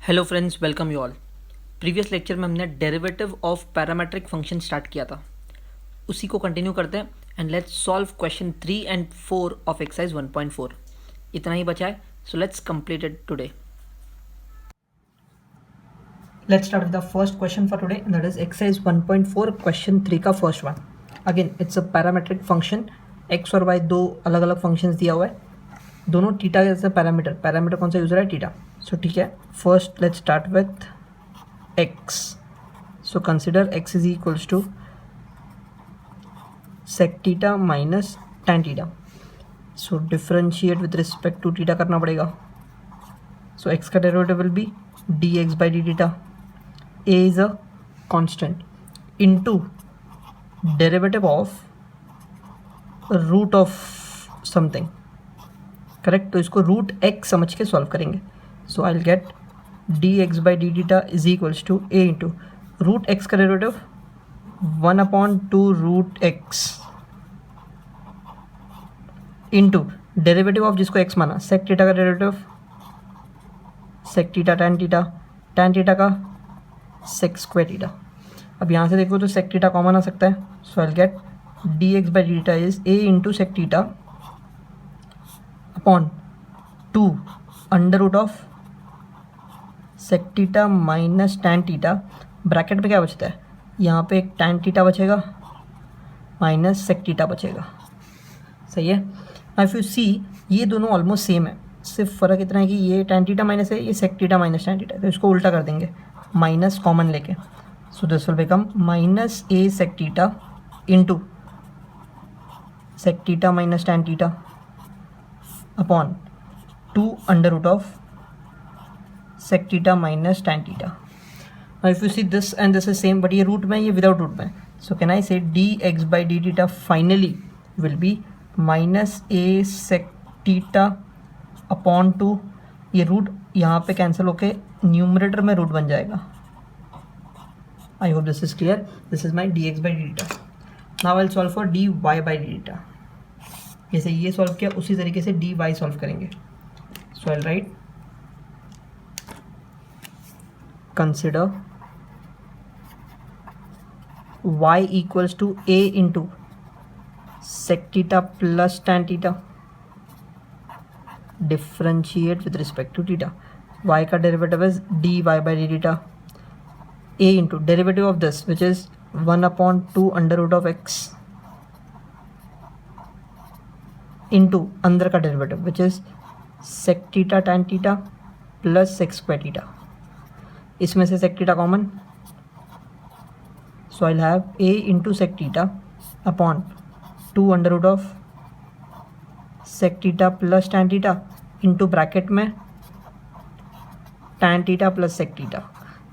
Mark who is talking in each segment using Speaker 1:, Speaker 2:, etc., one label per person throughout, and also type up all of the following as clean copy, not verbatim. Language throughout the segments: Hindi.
Speaker 1: Hello friends, welcome you all. Previous lecture में हमने derivative of parametric function start किया था, उसी को कंटिन्यू करते हैं and let's solve question 3 and 4 of exercise 1.4। इतना ही बचा है, so let's complete it today. Let's start with the first question for today, and that is exercise 1.4 question 3 का first one. Again it's a parametric function, x और वाई दो अलग अलग फंक्शंस दिया हुआ है, दोनों टीटा जैसे पैरामीटर कौन सा यूज हो रहा है, टीटा। सो ठीक है, first let's start with x. So consider x is equals to sec theta minus tan theta. So differentiate with respect to theta करना पड़ेगा। सो एक्स का derivative will be d x by d theta. A is a constant into derivative of root of something, correct. तो इसको रूट x समझ के सॉल्व करेंगे। So I will get dx by D theta is equals to a into root x का derivative 1/2 root x into derivative of जिसको x माना sec थीटा का derivative sec theta tan theta का सेक स्क्वायर थीटा। अब यहाँ से देखो तो सेक थीटा कॉमन आ सकता है। So I will get D x by D theta is A into sec theta upon 2 under root of sec theta minus tan theta. Bracket में क्या बचता है, यहाँ पे एक टैन थीटा बचेगा माइनस सेक थीटा बचेगा। सही है। इफ यू सी ये दोनों ऑलमोस्ट सेम है, सिर्फ फ़र्क इतना है कि ये टैन थीटा माइनस है, ये sec theta minus tan theta है। तो इसको उल्टा कर देंगे, माइनस कॉमन लेके। So this will become minus a sec theta into sec theta minus tan theta upon 2 under root of sec theta minus tan theta. Now if you see this and this is same, but ये रूट में, ये विदाउट रूट में। So can I say d x by D theta finally will be minus a sec theta upon 2। ये रूट यहाँ पे कैंसिल होके न्यूमरेटर में रूट बन जाएगा। I hope this is clear. This is my d x by D theta. Now I will solve for d Y by D theta. जैसे ये सॉल्व किया उसी तरीके से डी वाई सॉल्व करेंगे। So I will write consider y equals to a into sec theta plus tan theta, differentiate with respect to theta. y का derivative is D Y by D theta, a into derivative of this which is 1/2 under root of x into अंदर का derivative which is sec theta tan theta plus sec square theta. इसमें से sec theta common, so I will have a into sec theta upon 2 under root of sec theta plus tan theta into bracket में tan theta plus sec theta.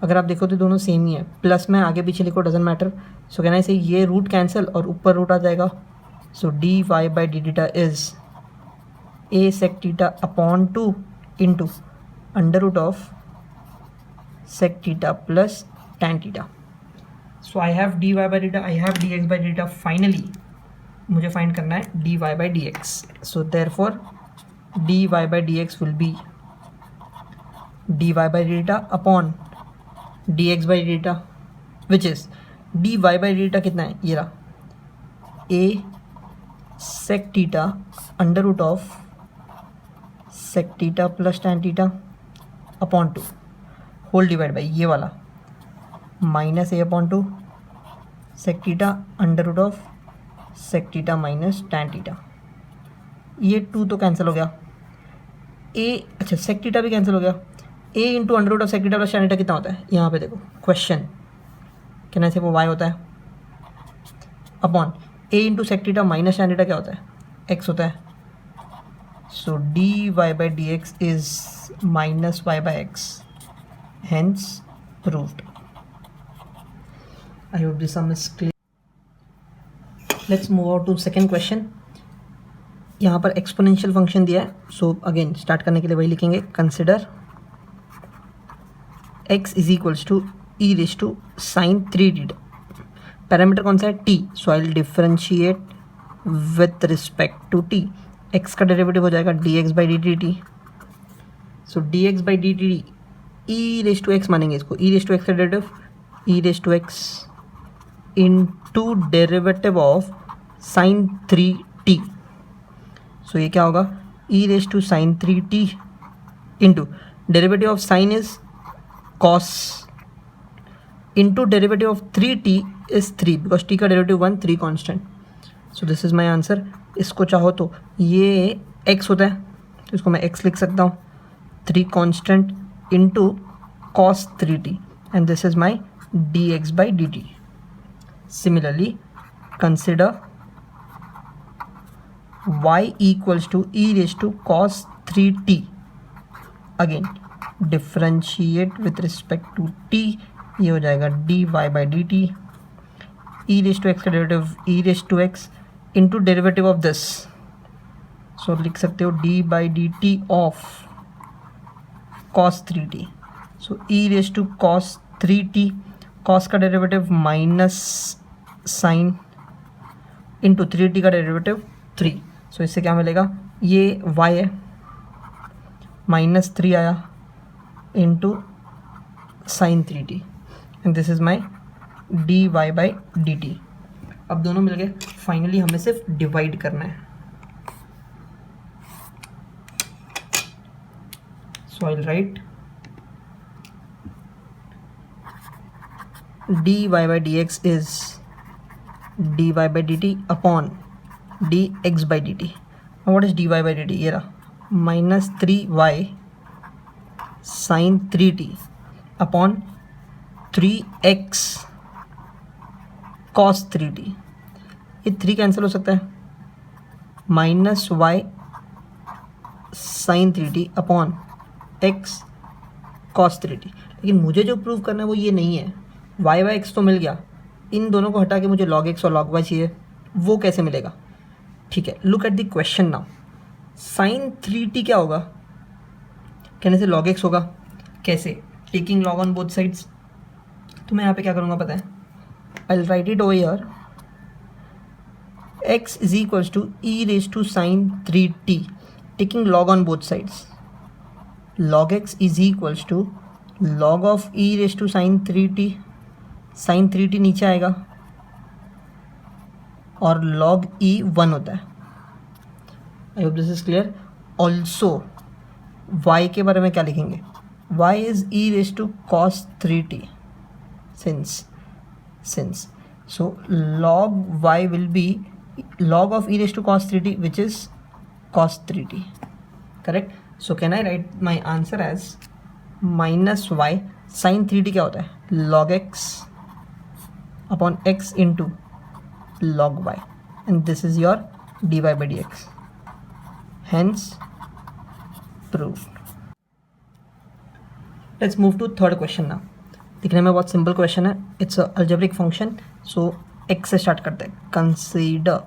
Speaker 1: अगर आप देखो तो दोनों सेम ही है, प्लस में आगे पीछे लिखो डजंट मैटर। सो कहना है ये रूट कैंसिल और ऊपर रूट आ जाएगा। So D Y by D theta is A sec theta upon 2 into under root of sec theta plus tan theta. So I have D Y by D theta, I have D x by D theta. Finally मुझे फाइंड करना है D Y by D x. So therefore D Y by D x will be D Y by D theta upon D x by D theta which is D Y by D theta कितना है, ये रहा A sec theta under root of sec theta plus tan theta upon 2 whole divide by ये वाला minus A upon 2 sec theta under root of sec theta minus tan theta. ये 2 तो कैंसिल हो गया, ए अच्छा सेक थीटा भी कैंसिल हो गया। A into under root of sec theta plus tan theta कितना होता है, यहाँ पे देखो क्वेश्चन कहना से वो वाई होता है upon A into sec theta minus tan theta क्या होता है, एक्स होता है। So D Y by D x is minus Y by X, hence proved. I hope this sum is clear. Let's move out to second question. यहाँ पर एक्सपोनेंशियल फंक्शन दिया है। सो अगेन स्टार्ट करने के लिए वही लिखेंगे, consider x is equals to e raise to sine 3 theta. Parameter कौन सा है, t। So I will differentiate with respect to t। x का डेरिवेटिव हो जाएगा d x by d t t. So d x by d t t e raise to x मानेंगे इसको, ई रेस टू एक्स का derivative e raise to x into derivative of sine 3t। So ये क्या होगा, e raise to sine 3t into derivative of sine is cos into derivative of 3t is 3 because t का derivative 1, 3 constant. So this is my answer. इसको चाहो तो ये x होता है तो इसको मैं x लिख सकता हूँ, 3 constant into cos 3t and this is my dx by dt. Similarly, consider y equals to e raised to cos 3t. Again, differentiate with respect to t. ये हो जाएगा dy by dt. e raised to x का derivative e raised to x into derivative of this. So लिख सकते हो d by dt of cos 3t. So e raised to cos 3t, cos का derivative minus sine into 3t का डेरिवेटिव 3। सो इससे क्या मिलेगा, ये y है -3 आया into sine 3t and this is my dy by dt। अब दोनों मिल गए, फाइनली हमें सिर्फ डिवाइड करना है। So I will write dy by dx is dy by dt upon dx by dt. Now what is dy by dt? ये रहा -3y sin 3t upon 3x cos 3t। ये 3 कैंसिल हो सकता है, -y sin 3t upon x cos 3t। लेकिन मुझे जो प्रूव करना है वो ये नहीं है, y बाई एक्स तो मिल गया, इन दोनों को हटा के मुझे log x और log y चाहिए, वो कैसे मिलेगा? ठीक है, look at the question now. Sine 3t क्या होगा, कहने से log x होगा, कैसे? Taking log on both sides. तो मैं यहाँ पे क्या करूँगा पता है, I will write it over here, x is equals to e raise to sine 3t taking log on both sides. log x is equals to log of e raise to sine 3t, sine 3t नीचे आएगा और log e 1 होता है। I hope this is clear. Also y के बारे में क्या लिखेंगे, y is e raise to cos 3t since so log y will be log of e raised to cos 3t which is cos 3t, correct? So can I write my answer as minus y sin 3t क्या होता है, log x upon x into log y and this is your dy by dx, hence proved. Let's move to third question now. दिखने में बहुत सिंपल क्वेश्चन है, it's algebraic function. So x से स्टार्ट करते हैं। Consider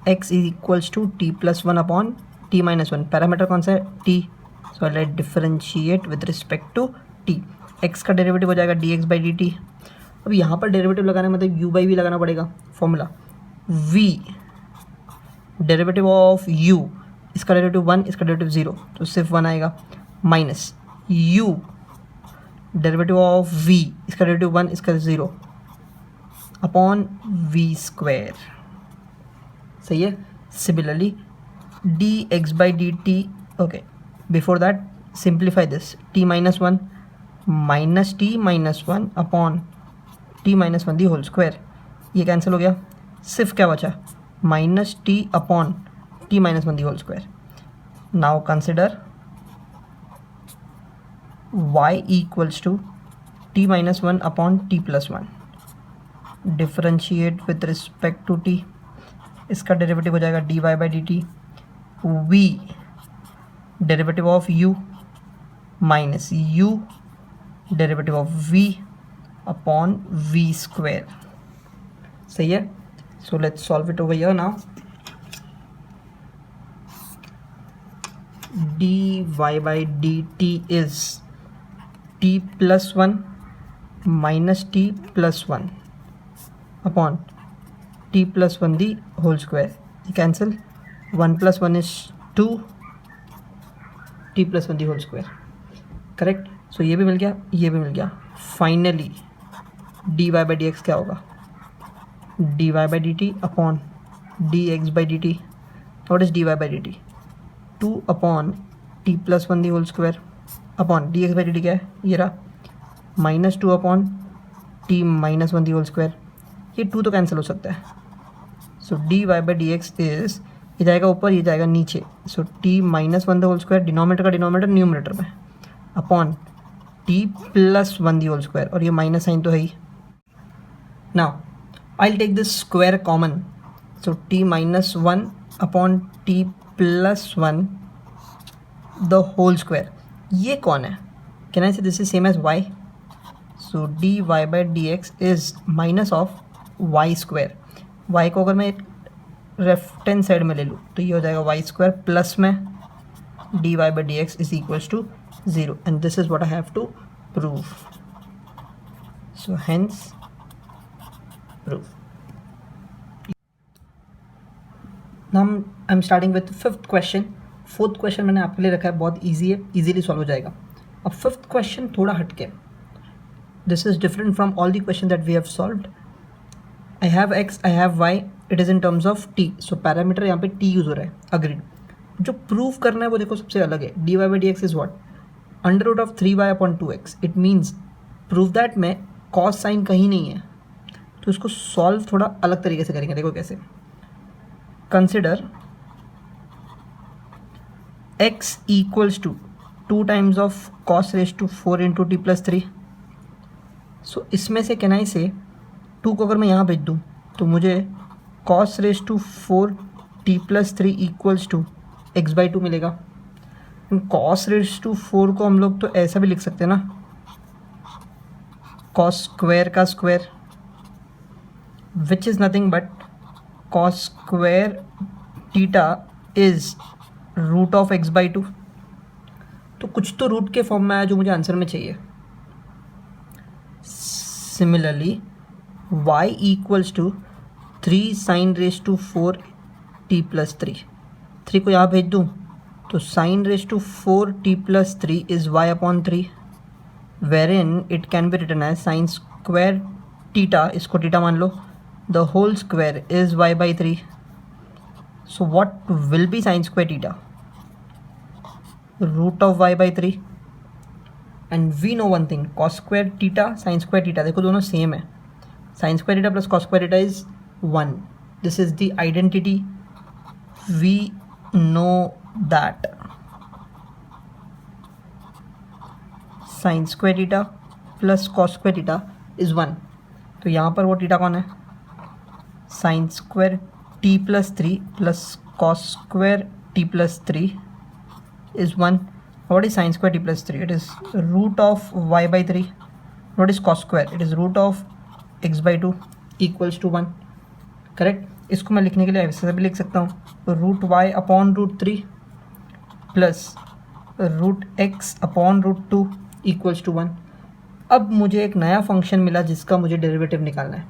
Speaker 1: x is equals to t plus 1 upon t minus 1। Parameter कौन सा है, t। So let differentiate with respect to t। x का डेरिवेटिव हो जाएगा dx बाई dt। अब यहाँ पर डेरिवेटिव लगाना मतलब u बाई v लगाना पड़ेगा, formula v derivative of u, इसका डेरिवेटिव 1, इसका डेरिवेटिव 0 तो सिर्फ 1 आएगा, minus u derivative of v, इसका डेरिवेटिव 1, इसका 0 अपॉन v स्क्वायर। सही है। Similarly dx by dt, okay before that simplify this, t minus 1 minus t minus 1 upon t minus 1 the whole square. ये कैंसिल हो गया, सिर्फ क्या बचा, minus t upon t minus 1 the whole square. Now consider y equals to t minus 1 upon t plus 1, differentiate with respect to t, इसका डेरिवेटिव हो जाएगा dy by dt, v derivative of u minus u derivative of v upon v square. सही है। So let's solve it over here now. dy by dt is t plus 1 minus t plus 1 upon t plus 1 the whole square. You cancel, 1 plus 1 is 2, t plus 1 the whole square, correct? So ये भी मिल गया, ये भी मिल गया। Finally d Y by D x क्या होगा, d Y by d t upon D x by d t. What is d Y by d t, 2 upon T plus 1 the whole square upon D x by d t क्या है, ये रहा, -2 upon t minus 1 the whole square. ये 2 तो कैंसिल हो सकता है। So D Y by D x is, ये जाएगा ऊपर, ये जाएगा नीचे। So T minus 1 the whole square, denominator का डिनोमिनेटर न्यूमरेटर में, upon T plus 1 the whole square, और ये माइनस साइन तो है ही। Now I take this square common, so T minus 1 upon T plus 1 the whole square. ये कौन है, can I say this is same as Y. So D Y by D x is minus of y square. Y को अगर मैं लेफ्ट हैंड साइड में ले लूँ तो ये हो जाएगा वाई स्क्वायर प्लस में d Y by D x is equals to 0, and this is what I have to prove. So hence prove. Now I am starting with 5th question. 4th question मैंने आपके लिए रखा है, बहुत ईजी है, ईजिली सॉल्व हो जाएगा। अब 5th क्वेश्चन थोड़ा हटके, this is different from all the question that we have solved. I have x, I have y, it is in terms of t. So parameter यहाँ पे टी यूज़ हो रहा है, अग्रीड। जो प्रूव करना है वो देखो सबसे अलग है। D Y by D x is what, under root of 3y upon 2x। It means prove that में कॉस साइन कहीं नहीं है, तो इसको सॉल्व थोड़ा अलग तरीके से करेंगे। देखो कैसे, consider x equals to 2 times of cos raise to 4 into t plus 3। So इसमें से कैन आई से 2 को अगर मैं यहाँ भेज दूँ तो मुझे cos raise to 4 T plus 3 equals to x by 2 मिलेगा। कॉस रेज टू 4 को हम लोग तो ऐसा भी लिख सकते हैं ना, कॉस स्क्वायर का square, which is nothing but cos square theta is root of x by 2। तो कुछ तो रूट के फॉर्म में आया जो मुझे आंसर में चाहिए। Similarly y equals to 3 sine raise to 4 T plus 3 को यहाँ भेज दूँ तो sine raise to 4 T plus 3 is y upon 3, wherein it can be written as sine square theta, इसको टीटा मान लो, the whole square is y by 3। So what will be sine square theta, root of y by 3। And we know one thing, cos square theta sine square theta देखो दोनों सेम है। Sine square theta plus cos square theta is 1। This is the identity, we know that sine square theta plus cos square theta is 1। तो यहाँ पर वो टीटा कौन है, sine square t plus 3 plus cos square t plus 3 is 1। What is sin square t plus 3? It is root of y by 3. What is cos square? It is root of x by 2 equals to 1. Correct. इसको मैं लिखने के लिए ऐसे भी लिख सकता हूँ, root y upon root 3 plus root x upon root 2 equals to 1। अब मुझे एक नया फंक्शन मिला जिसका मुझे डेरिवेटिव निकालना है।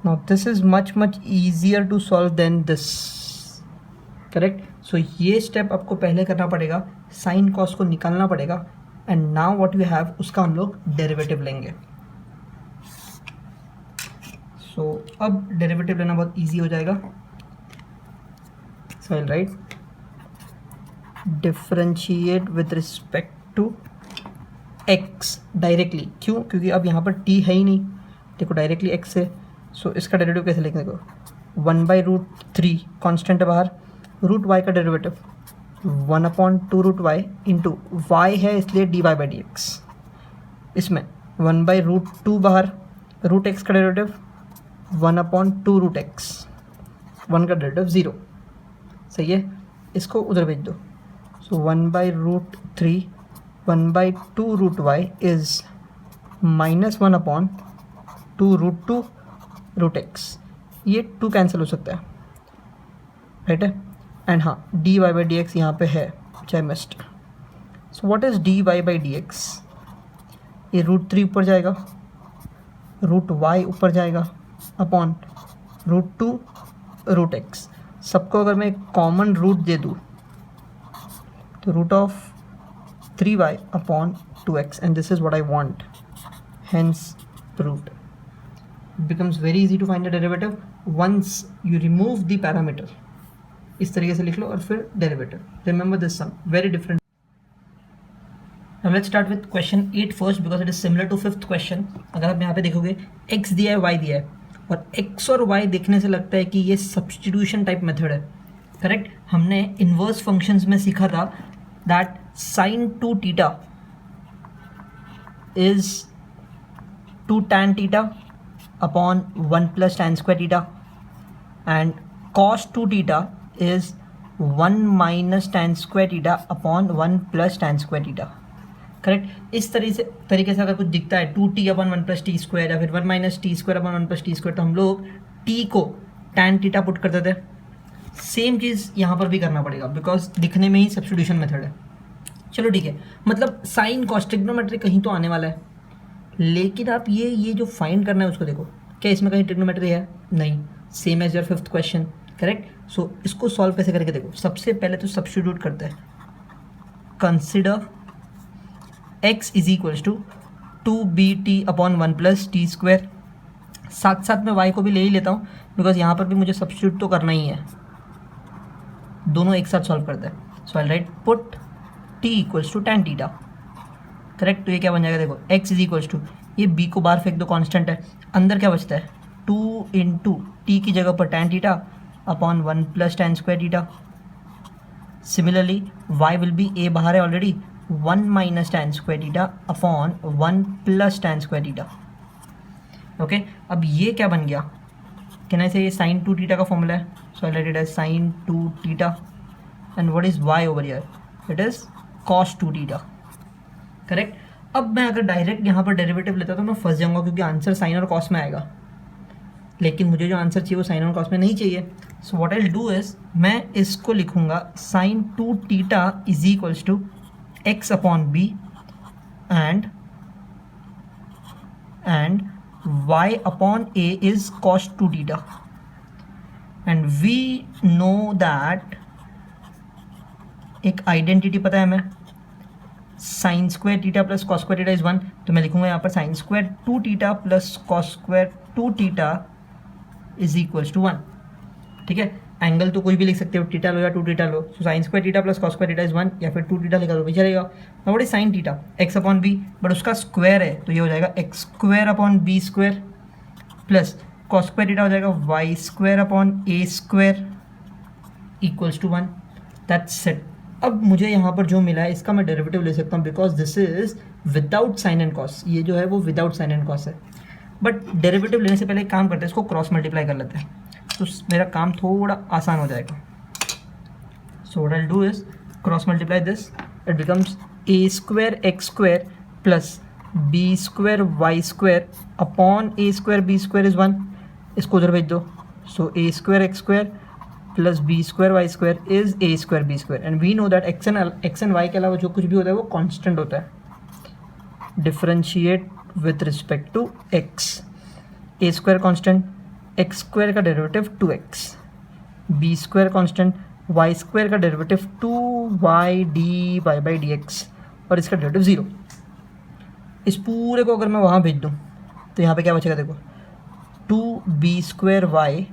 Speaker 1: Now this is much easier to solve than this, correct. सो ये स्टेप आपको पहले करना पड़ेगा, साइन कॉस को निकालना पड़ेगा, and now what we have उसका हम लोग डेरिवेटिव लेंगे। सो अब डेरिवेटिव लेना बहुत इजी हो जाएगा। So I will write differentiate with respect to X directly. क्यों, क्योंकि अब यहाँ पर टी है ही नहीं, देखो डायरेक्टली एक्स है। सो इसका डेरिवेटिव कैसे लिखने को, 1 बाई रूट 3 कॉन्स्टेंट है बाहर, रूट वाई का derivative 1 upon 2 root y into y है इसलिए d Y by D x. इसमें 1 बाई रूट 2 बाहर, रूट एक्स का डेरिवेटिव 1 अपॉन 2 रूट एक्स, 1 का डेरिवेटिव 0। सही है, इसको उधर भेज दो। So 1 by root 3 1 by 2 root y is -1 upon 2 root 2 root x. ये 2 कैंसिल हो सकता है, राइट है। एंड हाँ, d Y by D x यहाँ पे है, चाहे missed. So what is d Y by D x, ये रूट 3 ऊपर जाएगा, रूट वाई ऊपर जाएगा अपॉन रूट 2 रूट एक्स। सबको अगर मैं कॉमन रूट दे दूँ तो root of 3y upon 2x, and this is what I want, hence proved. It becomes very easy to find the derivative once you remove the parameter. इस तरीके से लिख लो और फिर derivative. Remember this sum, very different. Now let's start with question 8 first because it is similar to 5th question. अगर आप यहाँ पे देखोगे x दिया है, y दिया है, और x और y देखने से लगता है कि ये सब्सटीट्यूशन टाइप मेथड है, करेक्ट. हमने इन्वर्स फंक्शंस में सीखा था that sine 2 theta is 2 tan theta upon 1 plus tan square theta and cos 2 theta is 1 minus tan square theta upon 1 plus tan square theta, correct. इस तरीके से अगर कुछ दिखता है 2t upon 1 plus t square या फिर 1 minus T square upon 1 plus t square, तो हम लोग t को tan थीटा पुट करते थे. सेम चीज़ यहाँ पर भी करना पड़ेगा बिकॉज दिखने में ही सब्स्टिट्यूशन मेथड है. चलो ठीक है, मतलब साइन कॉस ट्रिग्नोमेट्री कहीं तो आने वाला है, लेकिन आप ये जो फाइंड करना है उसको देखो, क्या इसमें कहीं ट्रिग्नोमेट्री है? नहीं. Same as your 5th question, correct. So इसको सॉल्व कैसे करके देखो. सबसे पहले तो सब्स्टिट्यूट करते हैं. Consider x is equals to 2bt upon 1 plus t square. साथ साथ में y को भी ले ही लेता हूँ बिकॉज यहाँ पर भी मुझे सब्स्टिट्यूट तो करना ही है. दोनों एक साथ सॉल्व करते हैं. So I write put t equals to tan theta, correct. तो ये क्या बन जाएगा देखो, x इज इक्वल्स टू, ये b को बाहर फेंक दो, कांस्टेंट है. अंदर क्या बचता है 2 इंटू टी की जगह पर tan theta upon 1 plus tan square theta. Similarly y will be, a बाहर है already, 1 minus tan square theta upon 1 plus tan square theta. Okay, अब ये क्या बन गया, कैन आई से ये साइन 2 थीटा का फॉर्मूला है. So I write it as sine 2 theta and what is y over here, it is cos 2 theta, correct. अब मैं अगर डायरेक्ट यहाँ पर डेरिवेटिव लेता तो मैं फंस जाऊंगा क्योंकि आंसर साइन और कॉस में आएगा, लेकिन मुझे जो आंसर चाहिए वो साइन और कॉस में नहीं चाहिए. So what I will do is, मैं इसको लिखूंगा sine 2 theta is equals to x upon b and y upon a is cos 2 theta, and we know that एक आइडेंटिटी पता है हमें, sine square theta plus cos square theta is 1. तो मैं लिखूंगा यहाँ पर sine square 2 theta plus cos square 2 theta is equals to 1. ठीक है, एंगल तो कोई भी लिख सकते हो, थीटा लो या 2 theta low. So sine square theta plus cos square theta is 1, या फिर 2 थीटा लिखा तो भी चलेगा. ना what is sine theta, x upon b, but उसका स्क्वायर है तो ये हो जाएगा x square upon b square plus cos square theta हो जाएगा y square upon A square equals to 1. That's it. अब मुझे यहाँ पर जो मिला है इसका मैं डेरिवेटिव ले सकता हूँ because this is without sine and cos. ये जो है वो विदाउट साइन एंड कॉस है. बट डेरिवेटिव लेने से पहले एक काम करते हैं, इसको क्रॉस मल्टीप्लाई कर लेते हैं तो मेरा काम थोड़ा आसान हो जाएगा. So what I will do is cross multiply this, it becomes A square X square plus B square Y square upon A square B square is 1. इसको उधर भेज दो. So A square X square plus B square Y square is A square B square. And we know that X and Y के अलावा जो कुछ भी होता है वो कांस्टेंट होता है. Differentiate with respect to X. A square constant, X square का derivative 2x, B square constant, Y square का derivative 2y dy by dx और इसका डेरिवेटिव 0. इस पूरे को अगर मैं वहाँ भेज दूँ तो यहाँ पे क्या बचेगा देखो, 2b square y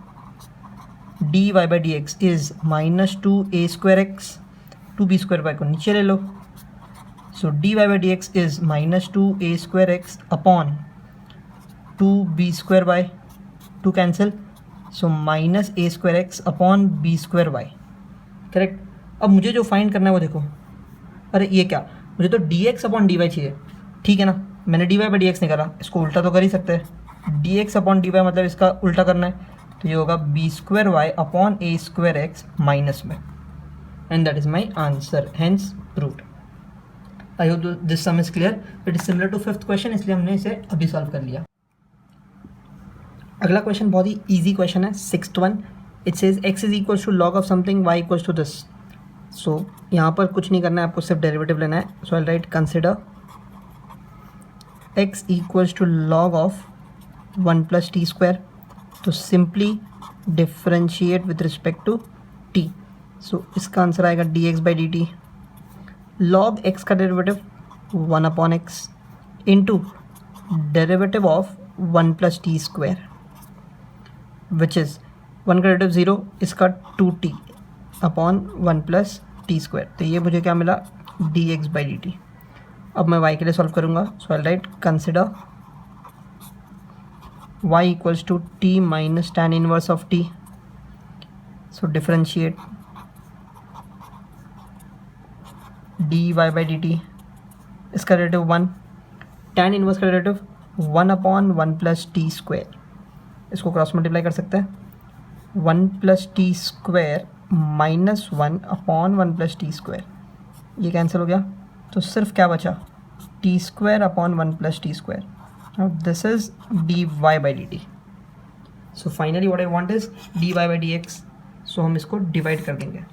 Speaker 1: dy by dx is minus 2a square x. 2b square y को नीचे ले लो. So dy by dx is minus 2a square x upon 2b square y, 2 cancel, so minus a square x upon b square y, correct. अब मुझे जो फाइंड करना है वो देखो, अरे ये क्या, मुझे तो d x upon d y चाहिए. ठीक है ना, मैंने d Y by D x निकाला, इसको उल्टा तो कर ही सकते हैं. D x upon d y मतलब इसका उल्टा करना है, तो ये होगा बी स्क्वायर वाई अपॉन ए स्क्वायर एक्स माइनस में, and that is my answer, hence proved. I hope this sum is clear. It is similar to 5th question, इसलिए हमने इसे अभी सॉल्व कर लिया. अगला क्वेश्चन बहुत ही इजी क्वेश्चन है, 6th one. It says x is equals to log of something y equals to this. So यहाँ पर कुछ नहीं करना है, आपको सिर्फ डेरिवेटिव लेना है. So I write consider x equals to log of 1 plus t square. तो simply differentiate with respect to t. So इसका आंसर आएगा dx by dt. Log x का derivative 1 upon x into derivative of 1 plus t square which is 1 का डेरिवेटिव 0, इसका 2t upon 1 plus t square. तो ये मुझे क्या मिला, d x by d t. अब मैं y के लिए सॉल्व करूँगा। So I write consider y equals to t minus tan inverse of t। So differentiate d Y by d t, इसका डेरिवेटिव 1, tan इनवर्स का derivative 1 upon 1 plus t square, इसको क्रॉस मल्टीप्लाई कर सकते हैं। 1 plus t square minus 1 upon 1 plus t square, ये कैंसिल हो गया, तो सिर्फ क्या बचा, t square upon 1 plus t square. This is D Y by d t. So finally what I want is D Y by D x. So हम इसको डिवाइड कर देंगे,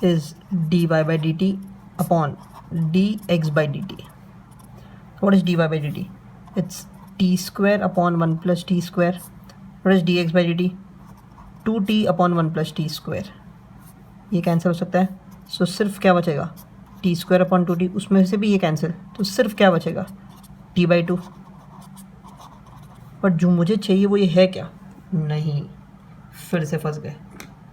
Speaker 1: is D Y by d t upon D x by d t. What is D Y by d t? It's t square upon 1 plus t square. What is d x by d t? 2t upon 1 plus t square. ये कैंसिल हो सकता है, सो सिर्फ क्या बचेगा, टी स्क्वायर अपॉन 2t, उसमें से भी ये कैंसिल, तो सिर्फ क्या बचेगा, t बाई 2। बट जो मुझे चाहिए वो ये है क्या, नहीं, फिर से फंस गए।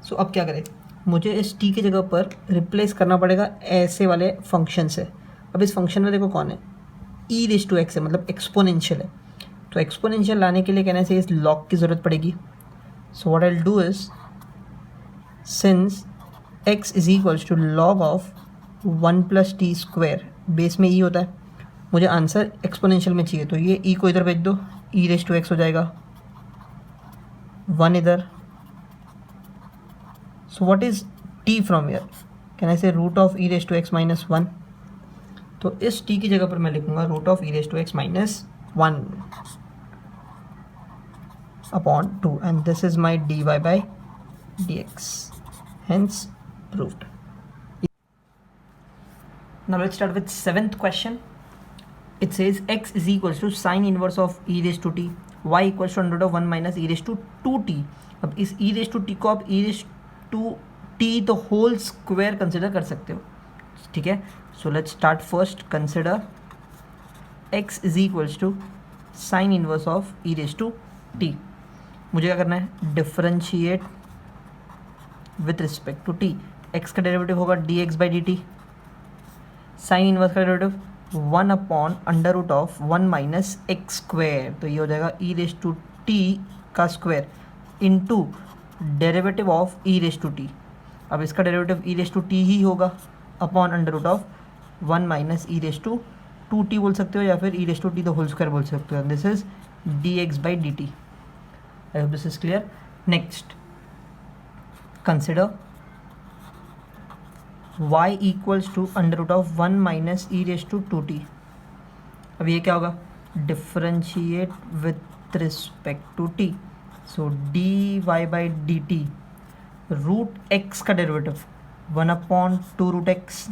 Speaker 1: सो अब क्या करें, मुझे इस t की जगह पर रिप्लेस करना पड़ेगा ऐसे वाले फंक्शन से। अब इस फंक्शन में देखो कौन है, e रेज़ टू x है, मतलब एक्सपोनेंशियल है। तो एक्सपोनेंशियल लाने के लिए कहने से इस लॉग की ज़रूरत पड़ेगी। So what I will do is, since x is equals to log of 1 plus t square, base में e होता है, मुझे आंसर एक्सपोनेंशियल में चाहिए, तो ये e को इधर भेज दो, e रेज़ टू x हो जाएगा, 1 इधर। So what is t from here, can I say root of e raise to x minus 1। तो इस t की जगह पर मैं लिखूंगा root of e raise to x minus 1 upon 2, and this is my dy by dx, hence proved. Now let's start with 7th question. It says x is equals to sine inverse of e raised to t, y equals to under root of 1 minus e raised to 2t। अब इस e raised to t को आप e raised to t तो होल स्क्वायर कंसिडर कर सकते हो, ठीक है। So let's start first, consider x is equals to sine inverse of e raised to t। मुझे क्या करना है, differentiate with respect to t. X का डेरिवेटिव होगा d x by d t, sine inverse का derivative 1 upon under root of 1 minus x square, तो ये हो जाएगा ई रेज टू टी का square into derivative of e raise to t. अब इसका derivative e raise to t ही होगा upon under root of 1 minus e raise to 2t बोल सकते हो, या फिर e raise to t the whole square बोल सकते हो। This is d x by d t. I hope this is clear. Next, consider y equals to under root of 1 minus e raised to 2t। अब ये क्या होगा, differentiate with respect to t। So dy by dt root x का derivative 1 upon 2 root x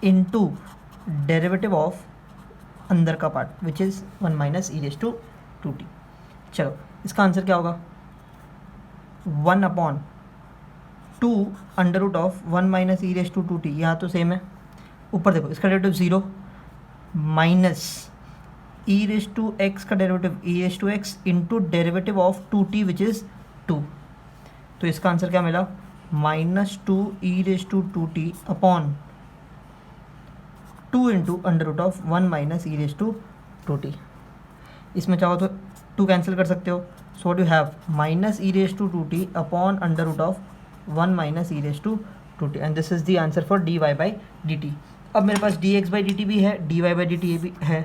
Speaker 1: into derivative of अंदर का part which is 1 minus e raised to 2t। चलो इसका आंसर क्या होगा, 1 upon 2 under root of 1 minus e raise to 2t, यहाँ तो सेम है, ऊपर देखो इसका derivative 0 minus e raise to x का derivative e raise to x into derivative of 2t which is 2। तो इसका आंसर क्या मिला, minus 2 e raise to 2t upon 2 into under root of 1 minus e raise to 2t। इसमें चाहो तो 2 कैंसिल कर सकते हो, so what you have minus e raise to 2t upon under root of 1 minus e raise to 2t, and this is the answer for d Y by d t. अब मेरे पास d x by d t भी है, D Y by d t भी है,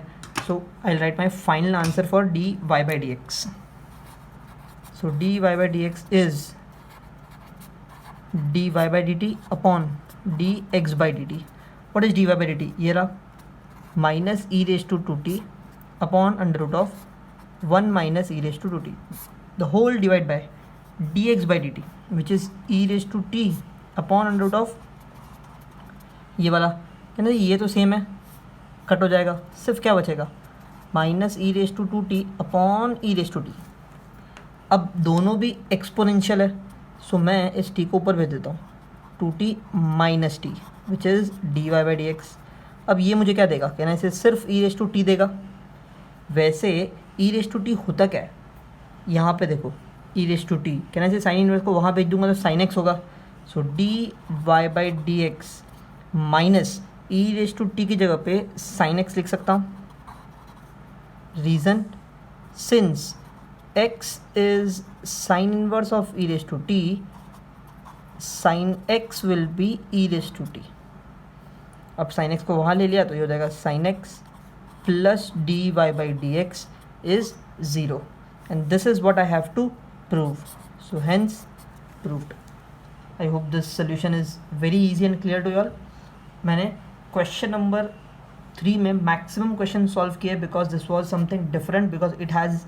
Speaker 1: so I write my final answer for d Y by D x. So D Y by D x is D Y by d t upon D x by d t. What is D Y by d t, ये रहा minus e raise to 2t upon under root of 1 minus e raised to 2t, the whole divide by dx by dt which is e raised to t upon under root of ये वाला, है ना, ये तो सेम है, कट हो जाएगा, सिर्फ क्या बचेगा, minus e raise to 2t upon e raise to t. अब दोनों भी एक्सपोनेंशियल है, सो मैं इस t को ऊपर भेज देता हूँ, 2t minus T which is dy by D x. अब ये मुझे क्या देगा, कहना इसे सिर्फ ई रेस टू टी देगा। वैसे ई रेस टू टी होता क्या है, यहाँ पे देखो ई रेस टू टी, कहना इसे साइन इनवर्स को वहाँ भेज दूंगा तो साइन एक्स होगा। So D Y by D x minus e raise to t की जगह पे साइन एक्स लिख सकता हूँ। Reason, since x is sin inverse of e raised to t, sin x will be e raised to t। अब sin x को वहाँ ले लिया तो ये हो जाएगा sin x plus dy by dx is 0 and this is what I have to prove, so hence proved। I hope this solution is very easy and clear to you all। मैंने क्वेश्चन नंबर 3 में मैक्सिमम क्वेश्चन सॉल्व किए because this was something different, because it has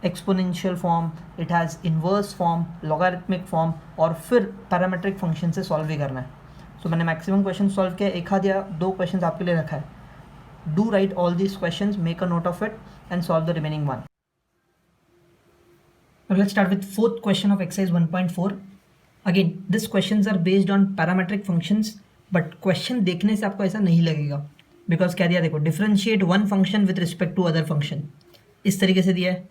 Speaker 1: exponential form, it has inverse form, logarithmic form और फिर पैरामेट्रिक फंक्शन से सॉल्व भी करना है। सो मैंने मैक्सिमम क्वेश्चन सॉल्व किया, एक आध या दो क्वेश्चन आपके लिए रखा है। Do right all these question, make a note of it and solve the remaining one. Let's start with fourth question of exercise 1.4। Again, these questions are based on parametric functions, but question देखने से आपको ऐसा नहीं लगेगा बिकॉज क्या दिया, देखो differentiate one function with respect to other function, इस तरीके से दिया है।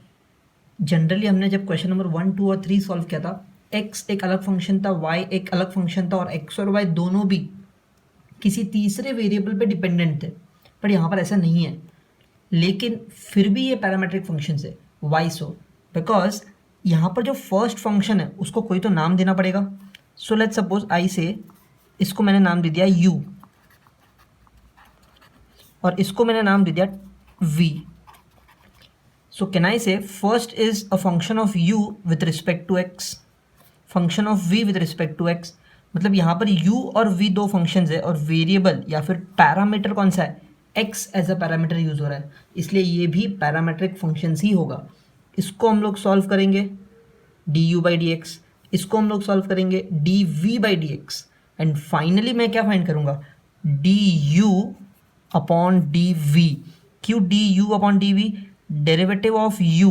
Speaker 1: जनरली हमने जब क्वेश्चन नंबर 1, 2 और 3 सॉल्व किया था, x एक अलग फंक्शन था, y एक अलग फंक्शन था और x और y दोनों भी किसी तीसरे वेरिएबल पे डिपेंडेंट थे, पर यहाँ पर ऐसा नहीं है। लेकिन फिर भी ये पैरामेट्रिक फंक्शन है। वाई सो, बिकॉज यहाँ पर जो फर्स्ट फंक्शन है उसको कोई तो नाम देना पड़ेगा। सो लेट्स सपोज आई से इसको मैंने नाम दे दिया u और इसको मैंने नाम दे दिया v। So can I say first is a function of u with respect to x, function of v with respect to x। मतलब यहाँ पर u और v दो फंक्शंस है और वेरिएबल या फिर पैरामीटर कौन सा है, x as a parameter use हो रहा है, इसलिए ये भी पैरामेट्रिक फंक्शंस ही होगा। इसको हम लोग सॉल्व करेंगे du बाई डी एक्स, इसको हम लोग सॉल्व करेंगे dv by D x and finally मैं क्या फाइंड करूँगा, du अपॉन dv। क्यों du upon dv, derivative of u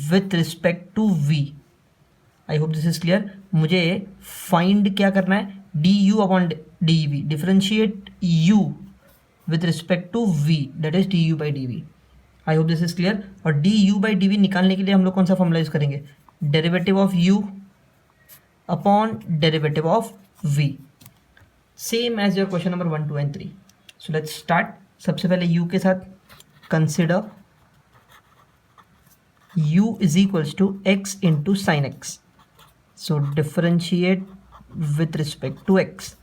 Speaker 1: with respect to v। I hope this is clear. मुझे फाइंड क्या करना है, du upon dv, differentiate u with respect to v, that is du by dv। I hope this is clear. और du बाई dv निकालने के लिए हम लोग कौन सा फॉर्मूला यूज करेंगे, derivative of u upon derivative of v, same as your question number 1, 2 and 3। So let's start. सबसे पहले u के साथ consider u is equals to x into sine x. So differentiate with respect to x,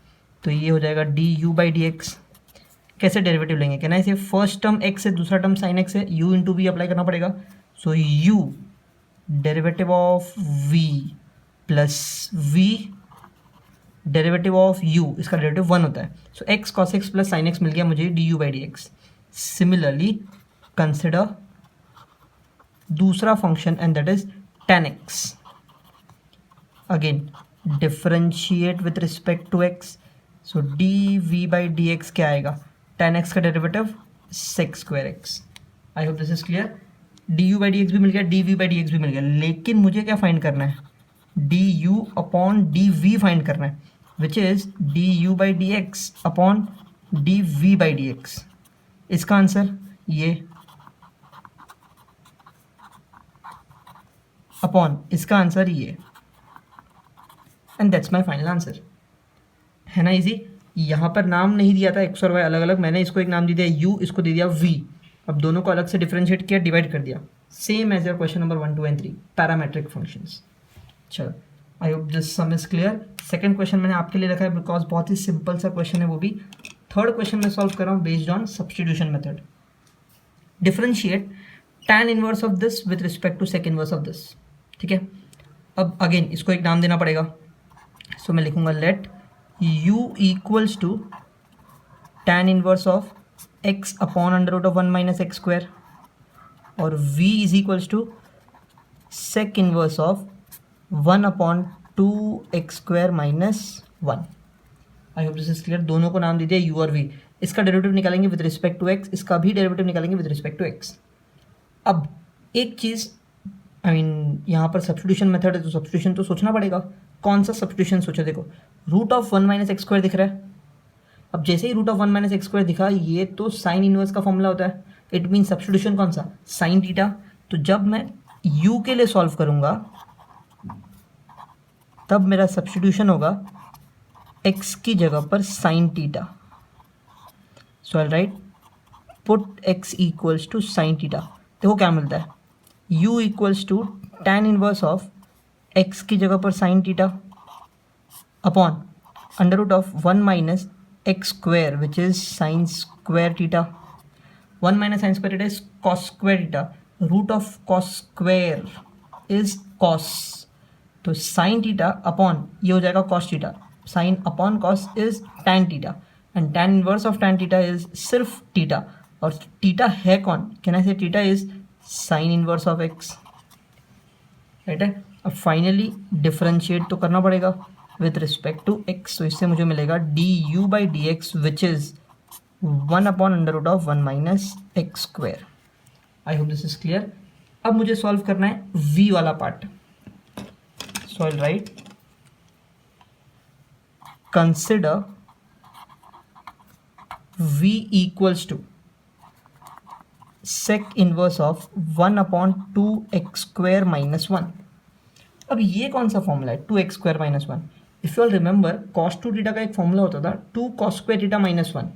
Speaker 1: तो ये हो जाएगा du बाई डी एक्स। कैसे डेरिवेटिव लेंगे, कहना इसे फर्स्ट टर्म x है, दूसरा टर्म साइन x है, u इंटू वी अप्लाई करना पड़ेगा। So u derivative of v plus v derivative of u, इसका डेरिवेटिव 1 होता है। So x cos x plus sine x मिल गया मुझे du by D x. Similarly consider दूसरा function and that is tan x। Again differentiate with respect to x, so dv by D x क्या आएगा, tan x का derivative sec square x। I hope this is clear. du by D x भी मिल गया, dv बाई डी एक्स भी मिल गया, लेकिन मुझे क्या फाइंड करना है, du अपॉन dv फाइंड करना है, which is du by D x upon dv by D x. इसका आंसर ये अपॉन इसका आंसर ये, and that's my final answer. है ना इजी। यहाँ पर नाम नहीं दिया था x और y अलग अलग, मैंने इसको एक नाम दे दिया u, इसको दे दिया v। अब दोनों को अलग से डिफरेंशिएट किया, डिवाइड कर दिया, same as your question number 1, 2 and 3, parametric functions. चलो I hope this sum is clear. Second question मैंने आपके लिए रखा है बिकॉज बहुत ही सिंपल सा क्वेश्चन है वो भी। थर्ड क्वेश्चन मैं सॉल्व कर रहा हूँ based on substitution method. Differentiate tan inverse of this with respect to sec inverse of this. ठीक है, अब अगेन इसको एक नाम देना पड़ेगा। सो मैं लिखूंगा let u equals to tan inverse of x upon under root of 1 minus x square और v is equals to sec inverse of 1 upon 2x square minus 1। I hope this is clear. दोनों को नाम दीजिए u और v। इसका डेरिवेटिव निकालेंगे विद रिस्पेक्ट टू x, इसका भी डेरिवेटिव निकालेंगे विद रिस्पेक्ट टू x। अब एक चीज़, आई मीन यहाँ पर सब्स्टिट्यूशन मेथड है तो सब्स्टिट्यूशन तो सोचना पड़ेगा। कौन सा सब्स्टिट्यूशन सोचो, देखो root of 1 minus x square दिख रहा है। अब जैसे ही root of 1 minus x square दिखा, ये तो साइन इनवर्स का फॉर्मूला होता है। इट मीन सब्स्टिट्यूशन कौन सा, साइन थीटा। तो जब मैं u के लिए सॉल्व करूंगा तब मेरा सब्स्टिट्यूशन होगा x की जगह पर sine theta. So I write put x equals to sine theta. देखो क्या मिलता है, u equals to tan inverse of x की जगह पर sine theta upon under root of 1 minus x square which is sine square theta. 1 minus sine square theta is cos square theta. Root of cos square is cos, तो साइन थीटा अपॉन ये हो जाएगा cos theta. Sine upon cos is tan theta and tan inverse of tan theta is सिर्फ थीटा। और थीटा है कौन, can I say theta is sine inverse of x, right है। अब फाइनली डिफरेंशिएट तो करना पड़ेगा विथ रिस्पेक्ट टू एक्स, तो इससे मुझे मिलेगा d u by D x which is 1 upon under root of 1 minus x square. I hope this is clear. अब मुझे सॉल्व करना है v वाला part. So I write consider v equals to sec inverse of 1 upon 2x square minus 1। अब ये कौन सा फॉर्मूला है 2x square minus 1। If you all remember cos 2 theta का एक फॉर्मूला होता था 2 cos स्क्वायर थीटा माइनस 1,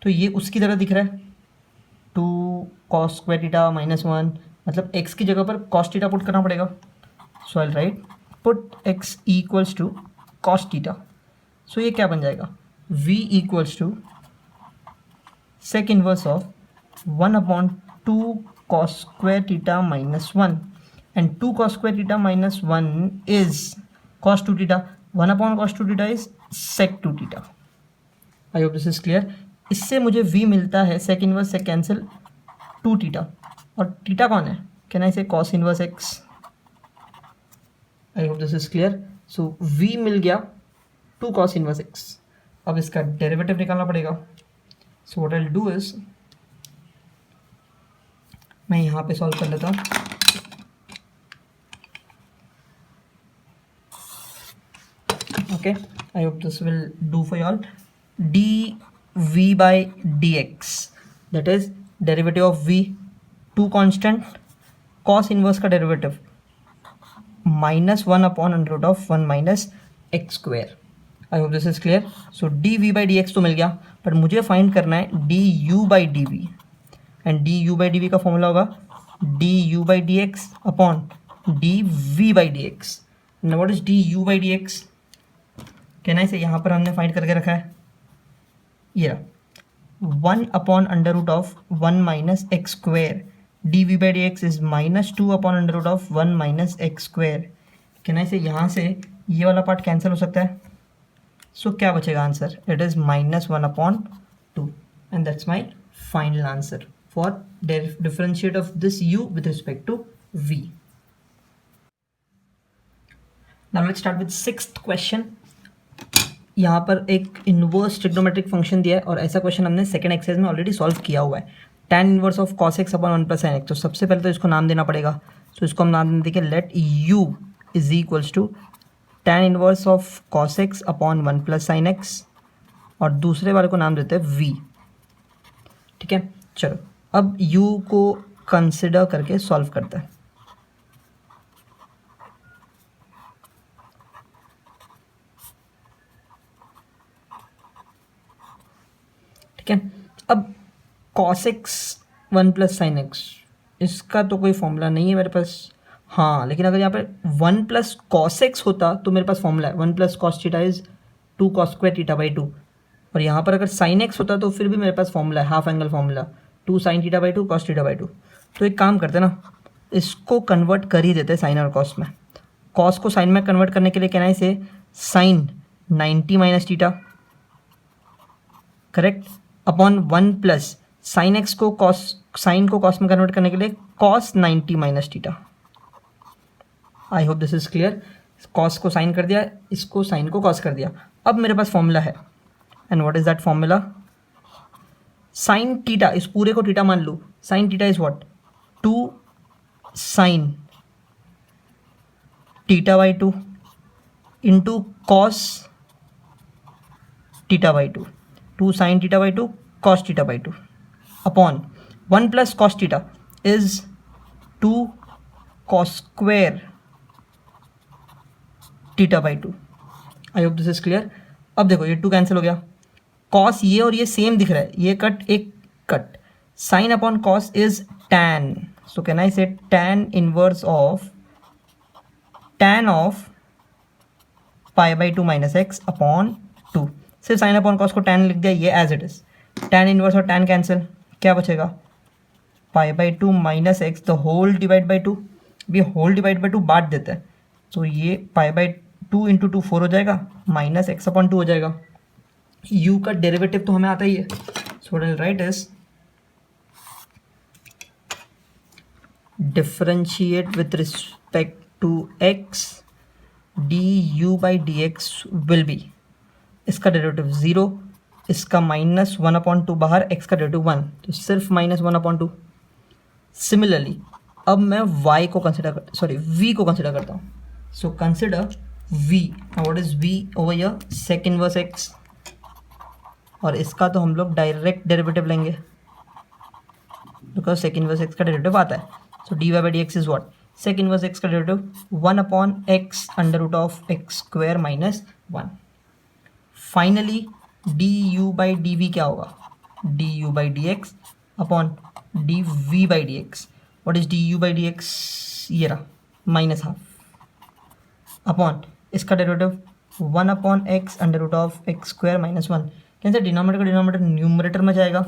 Speaker 1: तो ये उसकी तरह दिख रहा है 2 cos स्क्वायर थीटा माइनस 1, मतलब x की जगह पर cos थीटा पुट करना पड़ेगा। So I write put x equals to cos theta. So ये क्या बन जाएगा, v equals to sec inverse of 1 upon 2 cos square theta minus 1 and 2 cos square theta minus 1 is cos 2 theta. 1 upon cos 2 theta is sec 2 theta. I hope this is clear. इससे मुझे v मिलता है sec इनवर्स से कैंसिल 2 थीटा, और थीटा कौन है, कैन आई से cos inverse x। I hope this is clear. So v मिल गया 2 cos इनवर्स x। अब इसका डेरिवेटिव निकालना पड़ेगा। So what I will do is मैं यहाँ पे सॉल्व कर लेता हूँ। Okay, I hope this will do for all. D v by D x that is derivative of v, 2 constant, cos inverse का derivative minus 1 upon under root of 1 minus x square. I hope this is clear. So d v by D x तो मिल गया, पर मुझे फाइंड करना है D u by d v, and d u by d v का फॉर्मूला होगा d u by D x upon d v by D x. What is d u by D x, कहना है से यहाँ पर हमने फाइंड करके रखा है ये 1 upon under root of 1 minus x square. D v by D x is minus 2 upon under root of 1 minus x square. कहना है से यहाँ से ये वाला पार्ट कैंसिल हो सकता है। सो क्या बचेगा answer, it is minus 1 upon 2 and that's my final answer for differentiate of this u with respect to v. Now let's start with sixth question. यहाँ पर एक इनवर्स ट्रिग्नोमेट्रिक फंक्शन दिया है और ऐसा क्वेश्चन हमने सेकंड एक्सरसाइज में ऑलरेडी सॉल्व किया हुआ है। tan inverse of cos x upon 1 plus sin x। तो सबसे पहले तो इसको नाम देना पड़ेगा। तो इसको हम नाम देंगे let u is equals to tan inverse of cos x upon 1 plus sin x, और दूसरे वाले को नाम देते हैं v। ठीक है, चलो अब u को कंसिडर करके सॉल्व करते हैं। ठीक है, अब cos x 1 plus sine x, इसका तो कोई फॉर्मूला नहीं है मेरे पास। हाँ, लेकिन अगर यहाँ पे 1 प्लस cos x होता तो मेरे पास फॉर्मूला है 1 plus cos theta is 2 cos square theta by 2। और यहाँ पर अगर साइन x होता तो फिर भी मेरे पास फॉर्मूला है half angle formula 2 sine theta by 2 cos theta by 2। तो एक काम करते ना, इसको कन्वर्ट कर ही देते साइन और cos में। cos को साइन में कन्वर्ट करने के लिए कहना है इसे sine 90 minus theta, correct, upon 1 plus sine x को cos, साइन को cos में कन्वर्ट करने के लिए cos 90 minus theta. I hope this is clear. cos को साइन कर दिया, इसको साइन को cos कर दिया। अब मेरे पास फॉर्मूला है, and what is that formula, sine theta, इस पूरे को थीटा मान लूँ, sine theta is what 2 sine theta by 2 into cos theta by two, 2 sine theta by two cos theta by two upon 1 plus cos theta is 2 cos square theta by two. I hope this is clear. अब देखो ये 2 कैंसिल हो गया, कॉस ये और ये सेम दिख रहा है, ये कट एक cut, sine upon cos is tan, so can I say tan inverse of tan of pi by two minus x upon two. सिर्फ साइन अपॉन कॉस को टैन लिख दिया, ये as it is, tan inverse और टैन कैंसिल, क्या बचेगा pi by two minus x the whole divide by two, भी होल डिवाइड बाई टू बांट देता है, तो ये pi by two into to 4 हो जाएगा, माइनस एक्स अपॉन टू हो जाएगा। u का डेरिवेटिव तो हमें आता ही है, so what I write is differentiate with respect to x du by D x will be, इसका डेरिवेटिव 0, इसका माइनस 1 अपॉन टू बाहर, x का डेरिवेटिव 1, तो सिर्फ माइनस 1 अपॉन टू। सिमिलरली अब मैं y को कंसिडर v को कंसिडर करता हूँ, so consider v, what is v over here, sec inverse x, और इसका तो हम लोग डायरेक्ट डेरिवेटिव लेंगे बिकॉज सेक इनवर्स x का डेरिवेटिव आता है, so D Y by D x is what, sec inverse x का derivative 1 upon x under root of x square minus 1। Finally d u by d v क्या होगा, d u by D x upon d v by D x, what is d u by D x, ये रहा माइनस हाफ, अपॉन इसका derivative 1 upon x under root of x square minus 1। कैसे डिनोमिनेटर का डिनोमिनेटर न्यूमरेटर में जाएगा,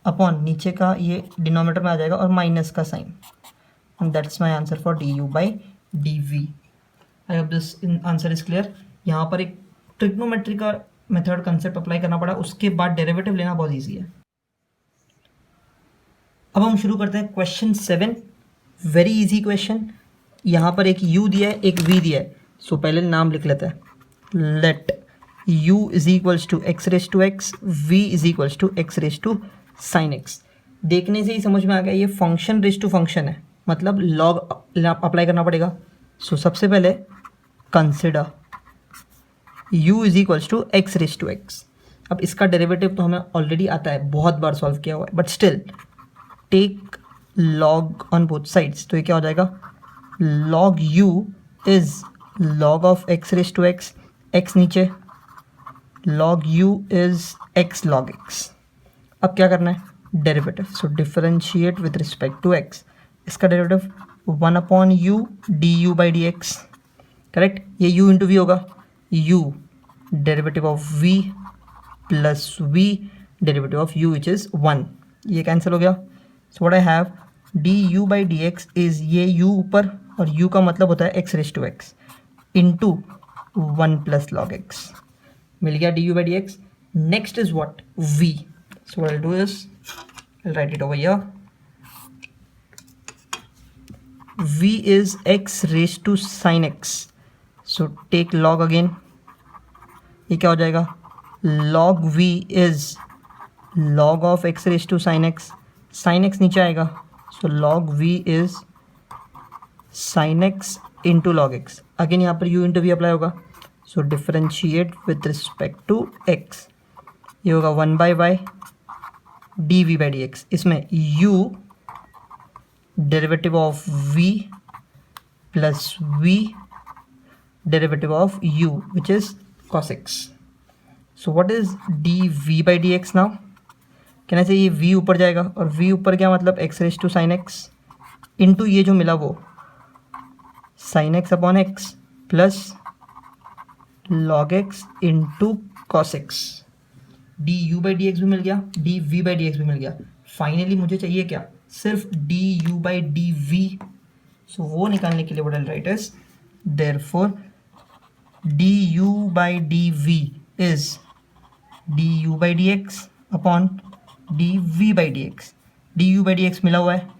Speaker 1: अपॉन नीचे का ये डिनोमिनेटर में आ जाएगा और माइनस का sine, and that's my answer for d u by d v. I hope this answer is clear. यहाँ पर एक ट्रिग्नोमेट्री का मेथड कंसेप्ट अप्लाई करना पड़ा, उसके बाद डेरिवेटिव लेना बहुत ईजी है। अब हम शुरू करते हैं क्वेश्चन 7, वेरी इजी क्वेश्चन। यहाँ पर एक u दिया है, एक v दिया है, सो पहले नाम लिख लेते हैं, let u is equals to x raise to x, v is equals to x raise to sine x. देखने से ही समझ में आ गया ये फंक्शन रेस टू फंक्शन है, मतलब लॉग अप्लाई करना पड़ेगा। सो सबसे पहले consider u is equals to x raise to x. अब इसका डेरिवेटिव तो हमें ऑलरेडी आता है, बहुत बार सॉल्व किया हुआ है, but still take log on both sides, तो ये क्या हो जाएगा, log u is log of x raised to x, x नीचे, log u is x log x। अब क्या करना है, derivative, so differentiate with respect to x, इसका derivative 1 upon u d u by D x, correct, ये u इंटू वी होगा, u derivative of v plus v derivative of u which is 1, ये कैंसिल हो गया। So what I have d u by D x is ये u ऊपर, और u का मतलब होता है x raise to x into 1 plus log x, मिल गया d u by D x. Next is what, v, so what I do is I write it over here, v is x raise to sine x, so take log again, ये क्या हो जाएगा, log v is log of x raise to sine x नीचे आएगा, so log v is sine x into log x, again यहाँ पर u इंटू वी अप्लाई होगा, so differentiate with respect to x, ये होगा 1 by y d v by D x, इसमें u derivative of v plus v derivative of u which is cos x। So what is d v by D x now, कहना चाहिए ये v ऊपर जाएगा, और v ऊपर क्या मतलब x raise to sine x into ये जो मिला वो sine x upon x plus log x into cos x, d u by D x भी मिल गया, d v by D x भी मिल गया। फाइनली मुझे चाहिए क्या, सिर्फ d u by d v, so वो निकालने के लिए what I write is therefore d u by d v is d u by D x upon d v by D x, d u by D x मिला हुआ है,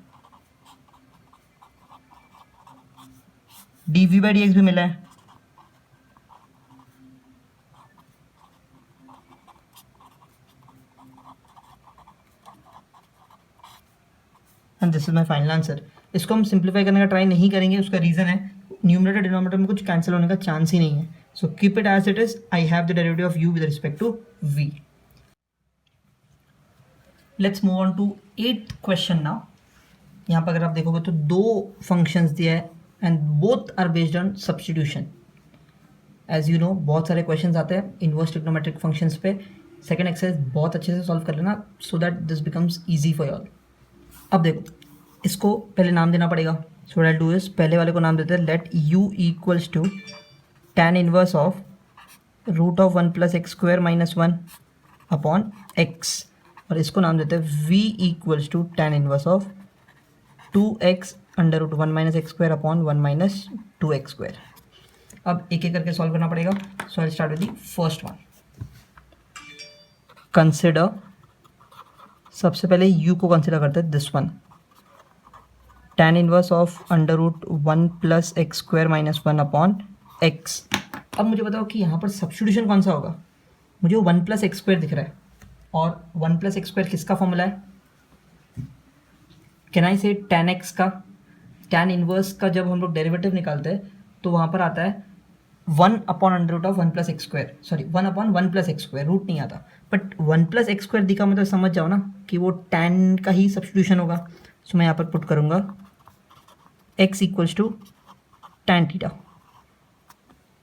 Speaker 1: d v by D x भी मिला है, and this is my final answer. इसको हम सिंप्लीफाई करने का ट्राई नहीं करेंगे, उसका रीज़न है न्यूमरेटर डिनोमिनेटर में कुछ कैंसिल होने का चांस ही नहीं है. So keep it as it is. I have the derivative of u with respect to v. Let's move on to 8th question now. यहाँ पर अगर आप देखोगे तो दो फंक्शंस दिया है and both are based on substitution. As you know बहुत सारे क्वेश्चंस आते हैं इनवर्स ट्रिग्नोमेट्रिक फंक्शंस पे. सेकंड एक्सरसाइज बहुत अच्छे से सॉल्व कर लेना so that this becomes easy for all. अब देखो इसको पहले नाम देना पड़ेगा. So what I do is पहले वाले को नाम देते हैं let u equals to tan inverse of root of 1 plus x square minus 1 upon x. और इसको नाम देते हैं v equals to tan inverse of 2x under root 1 minus x square upon 1 minus 2x square. अब एक एक करके सॉल्व करना पड़ेगा. So I start with the first one. Consider, सबसे पहले u को कंसिडर करते हैं this one, tan inverse of under root 1 plus x square minus 1 upon x. अब मुझे बताओ कि यहाँ पर सब्स्टिट्यूशन कौन सा होगा. मुझे वो 1 प्लस एक्स स्क्वायर दिख रहा है और 1 प्लस एक्स स्क्वायर किसका फॉर्मूला है. Can I say tan x का. tan इनवर्स का जब हम लोग डेरिवेटिव निकालते हैं तो वहाँ पर आता है 1 upon under root of 1 plus x square, sorry 1 upon 1 plus x square, root नहीं आता. बट 1 प्लस एक्स स्क्वायर दिखा मतलब समझ जाओ ना कि वो tan का ही सब्स्टिट्यूशन होगा. सो मैं यहाँ पर पुट करूँगा x equals to tan theta.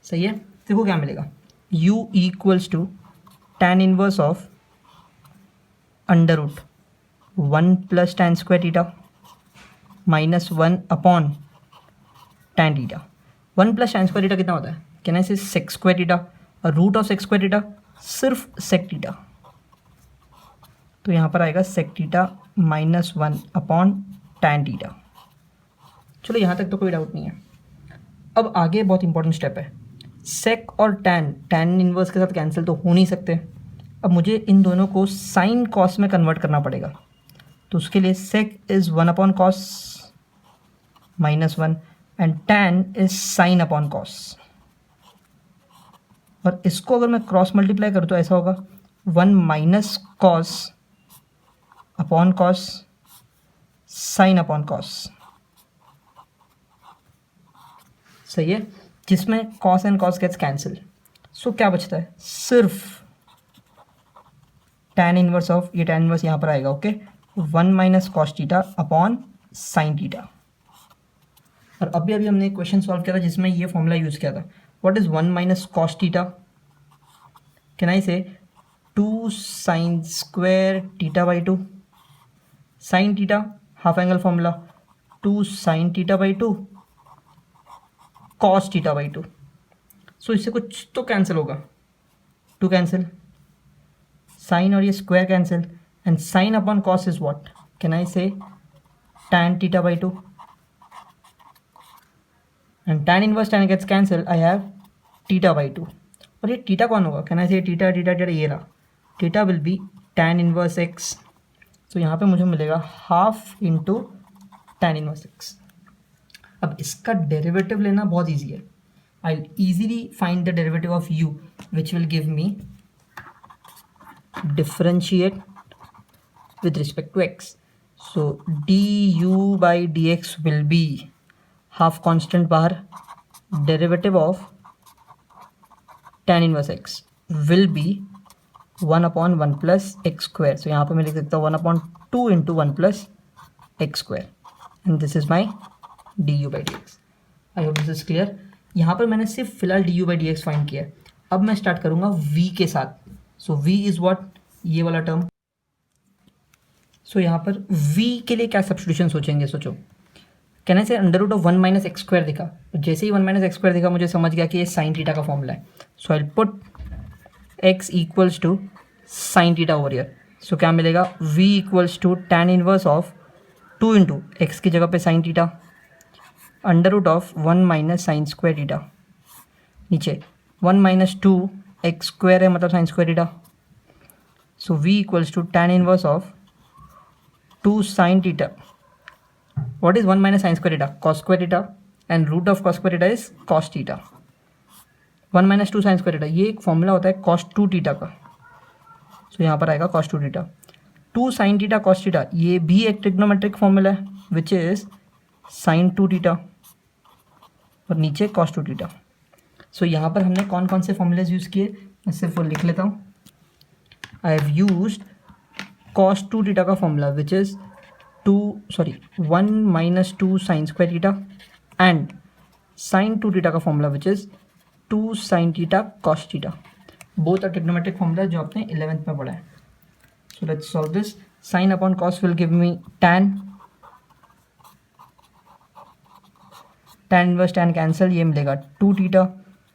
Speaker 1: सही है. देखो क्या मिलेगा. u equals to tan inverse of under root 1 plus tan square theta minus 1 upon tan theta. 1 plus tan square theta कितना होता है. Can I say sec square theta. और root of sec square theta सिर्फ sec थीटा. तो यहाँ पर आएगा sec theta minus 1 upon tan theta. चलो यहाँ तक तो कोई डाउट नहीं है. अब आगे बहुत इंपॉर्टेंट स्टेप है. sec और tan इनवर्स के साथ कैंसिल तो हो नहीं सकते. अब मुझे इन दोनों को साइन कॉस में कन्वर्ट करना पड़ेगा. तो उसके लिए sec is 1 upon cos minus 1 and tan is sine upon cos. और इसको अगर मैं क्रॉस मल्टीप्लाई करूँ तो ऐसा होगा 1 minus cos upon cos sine upon cos. सही है. जिसमें cos and cos gets cancel. So क्या बचता है सिर्फ tan इनवर्स ऑफ, ये tan इनवर्स यहाँ पर आएगा. Okay 1 minus cos theta upon sine theta. और अभी हमने एक क्वेश्चन सॉल्व किया था जिसमें ये फॉर्मूला यूज़ किया था. What is 1 minus cos theta. Can I से 2 sine square theta by 2. Sine theta half angle formula 2 sine theta by 2 cos theta by 2. सो इससे कुछ तो कैंसिल होगा. 2 कैंसिल, साइन और ये square cancel and sine upon cos is what. Can I say tan theta by 2 and tan inverse tan gets cancel. I have theta by 2. और ये थीटा कौन होगा. Can I say theta theta theta ये रहा. Theta will be tan inverse x. तो यहाँ पे मुझे मिलेगा half into tan inverse x. अब इसका डेरिवेटिव लेना बहुत ईजी है. I easily find the derivative of u which will give me differentiate with respect to x. So du by dx will be half constant बाहर, derivative of tan inverse x will be 1 upon 1 plus x square. So यहाँ पे मैं लिख सकता हूँ 1 upon 2 into 1 plus x square and this is my du by dx. I hope this is clear. यहाँ पर मैंने सिर्फ फिलहाल du by dx फाइंड किया है. अब मैं स्टार्ट करूँगा v के साथ. सो v इज़ व्हाट, ये वाला टर्म. सो यहाँ पर v के लिए क्या सब्स्टिट्यूशन सोचेंगे. सोचो. Can I say under root of 1 minus x square दिखा. जैसे ही 1 माइनस एक्स स्क्वायर दिखा मुझे समझ गया कि ये साइन थीटा का फॉर्मूला है. So I put x equals to sine theta over here. So क्या मिलेगा v equals to tan inverse of 2 into x की जगह पे sine theta under root of 1 minus sine square theta. नीचे 1 माइनस 2 एक्स स्क्वायर है मतलब sine square theta. So v equals to tan inverse of 2 sine theta. What is 1 minus sine square theta, cos square theta and root of cos square theta is cos theta. 1 minus 2 sine square theta ये एक फॉर्मूला होता है कॉस 2 थीटा का. सो यहाँ पर आएगा cos 2 theta. 2 sine theta cos theta ये भी एक ट्रिग्नोमेट्रिक फॉर्मूला है विच इज साइन 2 थीटा. और नीचे cos 2 थीटा। सो यहाँ पर हमने कौन कौन से फॉर्मूलेज यूज़ किए, मैं सिर्फ वो लिख लेता हूँ। I have used cos 2 theta का formula which is 1 minus 2 sine square theta and sin 2 theta का formula which is 2 sin theta cos theta. Both are trigonometric formula जो आपने 11th में पढ़ा है। So let's solve this. sin upon cos will give me tan inverse tan cancel, ये मिलेगा 2 थीटा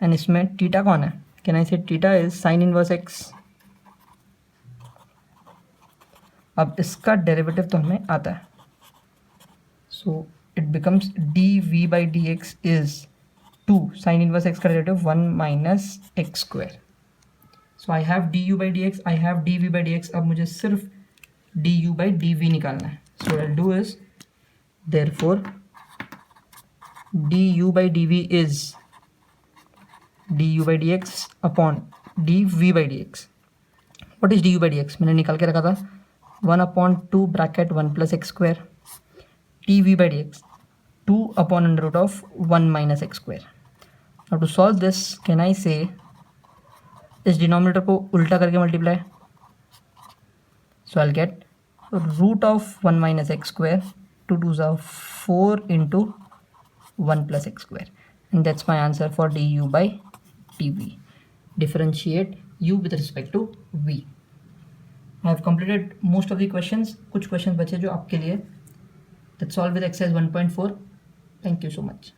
Speaker 1: एंड इसमें थीटा कौन है, can I say theta is sin inverse x। अब इसका डेरिवेटिव तो हमें आता है, so it becomes dv/dx is 2 sin inverse x का derivative 1 minus x square. So I have du/dx, I have dv/dx। अब मुझे सिर्फ du/dv निकालना है। So I do is therefore du/dv is du/dx upon dv/dx। What is du/dx, मैंने निकाल के रखा था 1/2 bracket 1 plus x square, dv/dx 2 upon under root of 1 minus x square. Now to solve this can I say इस डिनोमिनेटर को उल्टा करके multiply, so I get root of 1 minus x square 2 2 ज़ा 4 into 1 plus x square, and that's my answer for du/dv. Differentiate u with respect to v. I have completed most of the questions. कुछ questions बचे जो आपके लिए. That's all with exercise 1.4. Thank you so much.